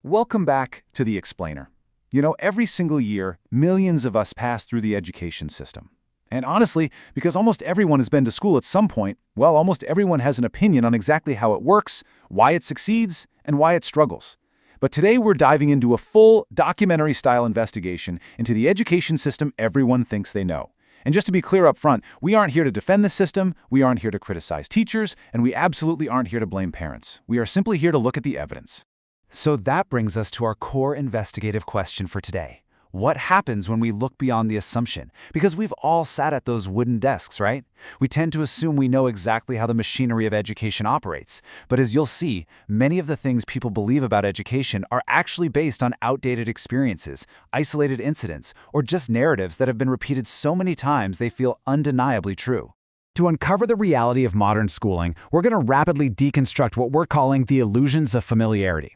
Welcome back to The Explainer. You know, every single year, millions of us pass through the education system. And honestly, because almost everyone has been to school at some point, well, almost everyone has an opinion on exactly how it works, why it succeeds, and why it struggles. But today we're diving into a full documentary-style investigation into the education system everyone thinks they know. And just to be clear up front, we aren't here to defend the system, we aren't here to criticize teachers, and we absolutely aren't here to blame parents. We are simply here to look at the evidence. So that brings us to our core investigative question for today. What happens when we look beyond the assumption? Because we've all sat at those wooden desks, right? We tend to assume we know exactly how the machinery of education operates. But as you'll see, many of the things people believe about education are actually based on outdated experiences, isolated incidents, or just narratives that have been repeated so many times they feel undeniably true. To uncover the reality of modern schooling, we're going to rapidly deconstruct what we're calling the illusions of familiarity.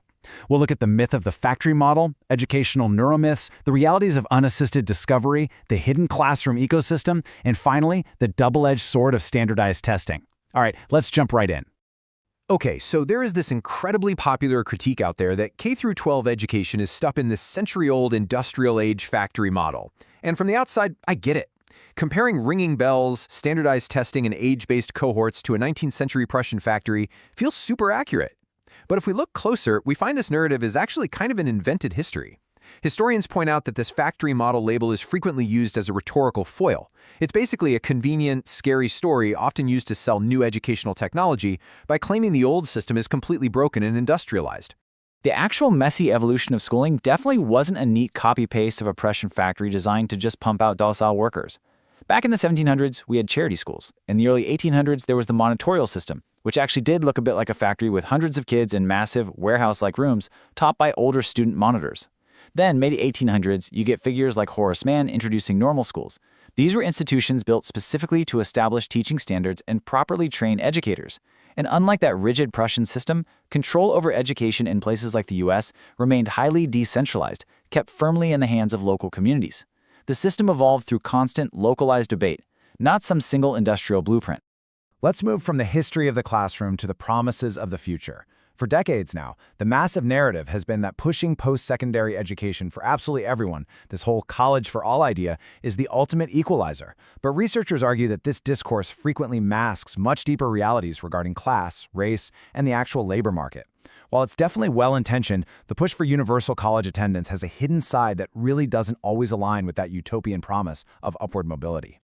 We'll look at the myth of the factory model, educational neuromyths, the realities of unassisted discovery, the hidden classroom ecosystem, and finally, the double-edged sword of standardized testing. All right, let's jump right in. Okay, so there is this incredibly popular critique out there that K-12 education is stuck in this century-old industrial-age factory model. And from the outside, I get it. Comparing ringing bells, standardized testing, and age-based cohorts to a 19th century Prussian factory feels super accurate. But if we look closer, we find this narrative is actually kind of an invented history. Historians point out that this factory model label is frequently used as a rhetorical foil. It's basically a convenient, scary story often used to sell new educational technology by claiming the old system is completely broken and industrialized. The actual messy evolution of schooling definitely wasn't a neat copy-paste of a Prussian factory designed to just pump out docile workers. Back in the 1700s, we had charity schools. In the early 1800s, there was the monitorial system, which actually did look a bit like a factory with hundreds of kids in massive, warehouse-like rooms taught by older student monitors. Then, mid-1800s, you get figures like Horace Mann introducing normal schools. These were institutions built specifically to establish teaching standards and properly train educators. And unlike that rigid Prussian system, control over education in places like the US remained highly decentralized, kept firmly in the hands of local communities. The system evolved through constant, localized debate, not some single industrial blueprint. Let's move from the history of the classroom to the promises of the future. For decades now, the massive narrative has been that pushing post-secondary education for absolutely everyone, this whole college for all idea, is the ultimate equalizer. But researchers argue that this discourse frequently masks much deeper realities regarding class, race, and the actual labor market. While it's definitely well-intentioned, the push for universal college attendance has a hidden side that really doesn't always align with that utopian promise of upward mobility.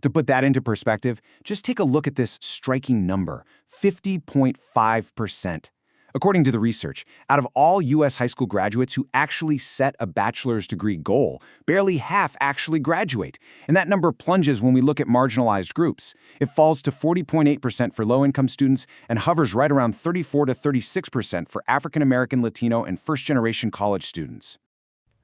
To put that into perspective, just take a look at this striking number, 50.5%. According to the research, out of all U.S. high school graduates who actually set a bachelor's degree goal, barely half actually graduate. And that number plunges when we look at marginalized groups. It falls to 40.8% for low-income students and hovers right around 34 to 36% for African American, Latino, and first-generation college students.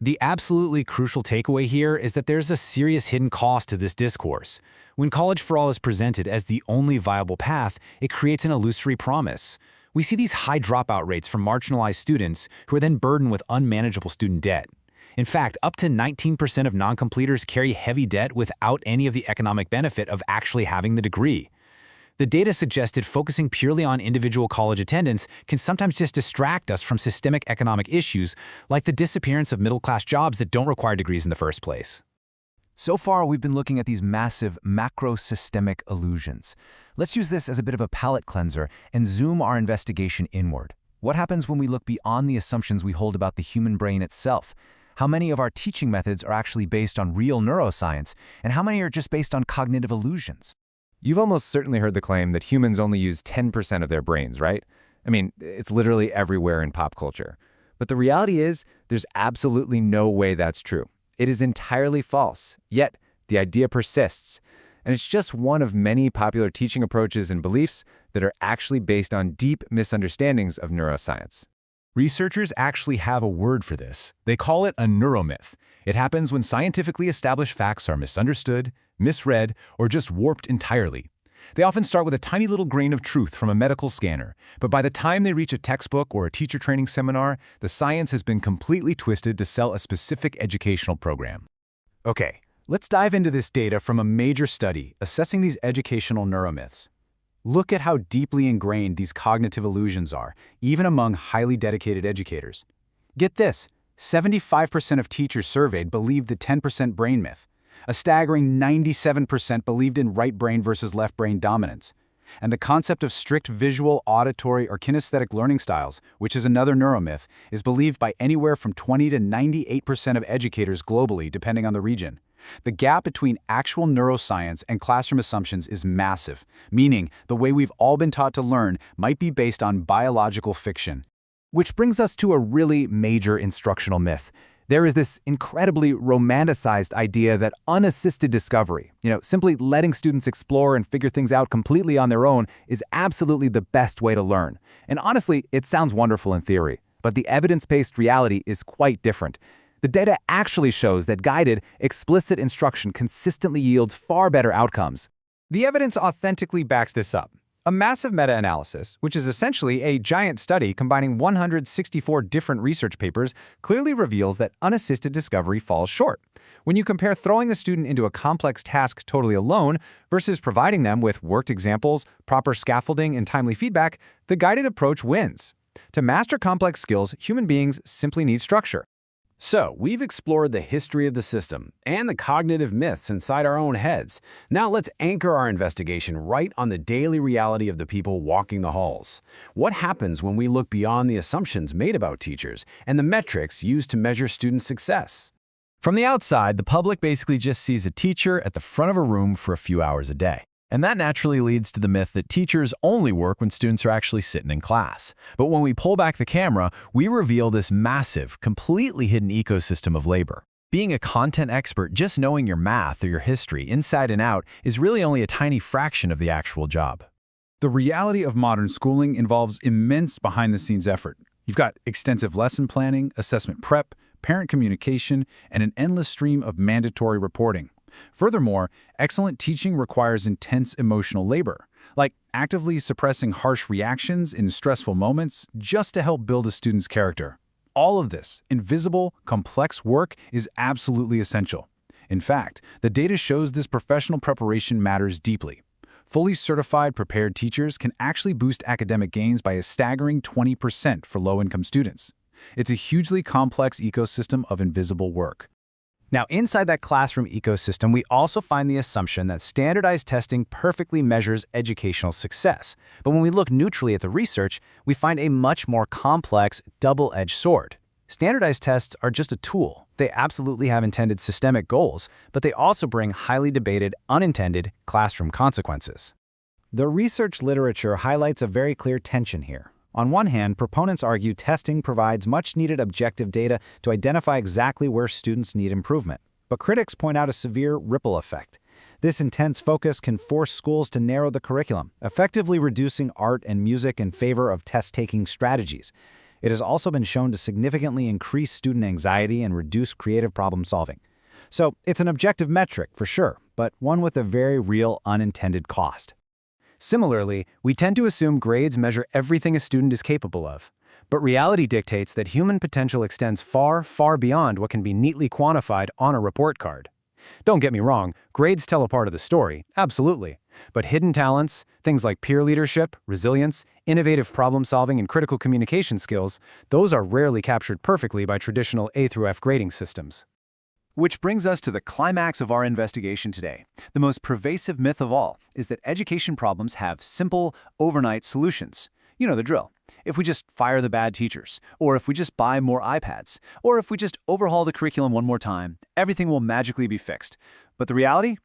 The absolutely crucial takeaway here is that there's a serious hidden cost to this discourse. When College for All is presented as the only viable path, it creates an illusory promise. We see these high dropout rates from marginalized students who are then burdened with unmanageable student debt. In fact, up to 19% of non-completers carry heavy debt without any of the economic benefit of actually having the degree. The data suggested focusing purely on individual college attendance can sometimes just distract us from systemic economic issues like the disappearance of middle-class jobs that don't require degrees in the first place. So far, we've been looking at these massive macro-systemic illusions. Let's use this as a bit of a palate cleanser and zoom our investigation inward. What happens when we look beyond the assumptions we hold about the human brain itself? How many of our teaching methods are actually based on real neuroscience, and how many are just based on cognitive illusions? You've almost certainly heard the claim that humans only use 10% of their brains, right? I mean, it's literally everywhere in pop culture. But the reality is, there's absolutely no way that's true. It is entirely false, yet the idea persists. And it's just one of many popular teaching approaches and beliefs that are actually based on deep misunderstandings of neuroscience. Researchers actually have a word for this. They call it a neuromyth. It happens when scientifically established facts are misunderstood, misread, or just warped entirely. They often start with a tiny little grain of truth from a medical scanner, but by the time they reach a textbook or a teacher training seminar, the science has been completely twisted to sell a specific educational program. Okay, let's dive into this data from a major study assessing these educational neuromyths. Look at how deeply ingrained these cognitive illusions are, even among highly dedicated educators. Get this, 75% of teachers surveyed believed the 10% brain myth. A staggering 97% believed in right brain versus left brain dominance. And the concept of strict visual, auditory, or kinesthetic learning styles, which is another neuromyth, is believed by anywhere from 20 to 98% of educators globally, depending on the region. The gap between actual neuroscience and classroom assumptions is massive, meaning the way we've all been taught to learn might be based on biological fiction. Which brings us to a really major instructional myth. There is this incredibly romanticized idea that unassisted discovery, simply letting students explore and figure things out completely on their own, is absolutely the best way to learn. And honestly, it sounds wonderful in theory, but the evidence-based reality is quite different. The data actually shows that guided, explicit instruction consistently yields far better outcomes. The evidence authentically backs this up. A massive meta-analysis, which is essentially a giant study combining 164 different research papers, clearly reveals that unassisted discovery falls short. When you compare throwing a student into a complex task totally alone versus providing them with worked examples, proper scaffolding, and timely feedback, the guided approach wins. To master complex skills, human beings simply need structure. So, we've explored the history of the system and the cognitive myths inside our own heads. Now let's anchor our investigation right on the daily reality of the people walking the halls. What happens when we look beyond the assumptions made about teachers and the metrics used to measure student success? From the outside, the public basically just sees a teacher at the front of a room for a few hours a day. And that naturally leads to the myth that teachers only work when students are actually sitting in class. But when we pull back the camera, we reveal this massive, completely hidden ecosystem of labor. Being a content expert, just knowing your math or your history inside and out, is really only a tiny fraction of the actual job. The reality of modern schooling involves immense behind-the-scenes effort. You've got extensive lesson planning, assessment prep, parent communication, and an endless stream of mandatory reporting. Furthermore, excellent teaching requires intense emotional labor, like actively suppressing harsh reactions in stressful moments just to help build a student's character. All of this invisible, complex work is absolutely essential. In fact, the data shows this professional preparation matters deeply. Fully certified, prepared teachers can actually boost academic gains by a staggering 20% for low-income students. It's a hugely complex ecosystem of invisible work. Now, inside that classroom ecosystem, we also find the assumption that standardized testing perfectly measures educational success. But when we look neutrally at the research, we find a much more complex, double-edged sword. Standardized tests are just a tool. They absolutely have intended systemic goals, but they also bring highly debated, unintended classroom consequences. The research literature highlights a very clear tension here. On one hand, proponents argue testing provides much-needed objective data to identify exactly where students need improvement. But critics point out a severe ripple effect. This intense focus can force schools to narrow the curriculum, effectively reducing art and music in favor of test-taking strategies. It has also been shown to significantly increase student anxiety and reduce creative problem-solving. So it's an objective metric, for sure, but one with a very real unintended cost. Similarly, we tend to assume grades measure everything a student is capable of. But reality dictates that human potential extends far, far beyond what can be neatly quantified on a report card. Don't get me wrong, grades tell a part of the story, absolutely. But hidden talents, things like peer leadership, resilience, innovative problem-solving, and critical communication skills, those are rarely captured perfectly by traditional A through F grading systems. Which brings us to the climax of our investigation today. The most pervasive myth of all is that education problems have simple, overnight solutions. You know the drill. If we just fire the bad teachers, or if we just buy more iPads, or if we just overhaul the curriculum one more time, everything will magically be fixed. But the reality?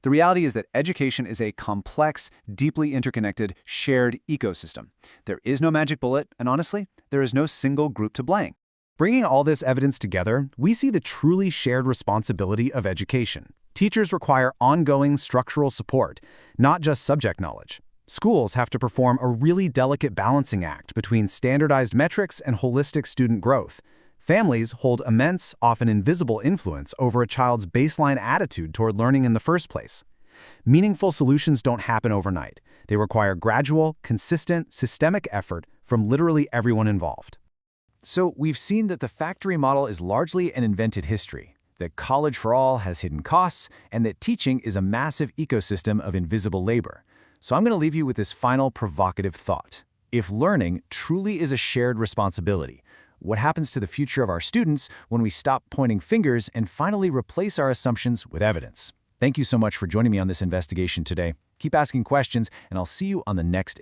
The reality is that education is a complex, deeply interconnected, shared ecosystem. There is no magic bullet, and honestly, there is no single group to blame. Bringing all this evidence together, we see the truly shared responsibility of education. Teachers require ongoing structural support, not just subject knowledge. Schools have to perform a really delicate balancing act between standardized metrics and holistic student growth. Families hold immense, often invisible influence over a child's baseline attitude toward learning in the first place. Meaningful solutions don't happen overnight. They require gradual, consistent, systemic effort from literally everyone involved. So we've seen that the factory model is largely an invented history, that college for all has hidden costs, and that teaching is a massive ecosystem of invisible labor. So I'm going to leave you with this final provocative thought. If learning truly is a shared responsibility, what happens to the future of our students when we stop pointing fingers and finally replace our assumptions with evidence. Thank you so much for joining me on this investigation today. Keep asking questions, and I'll see you on the next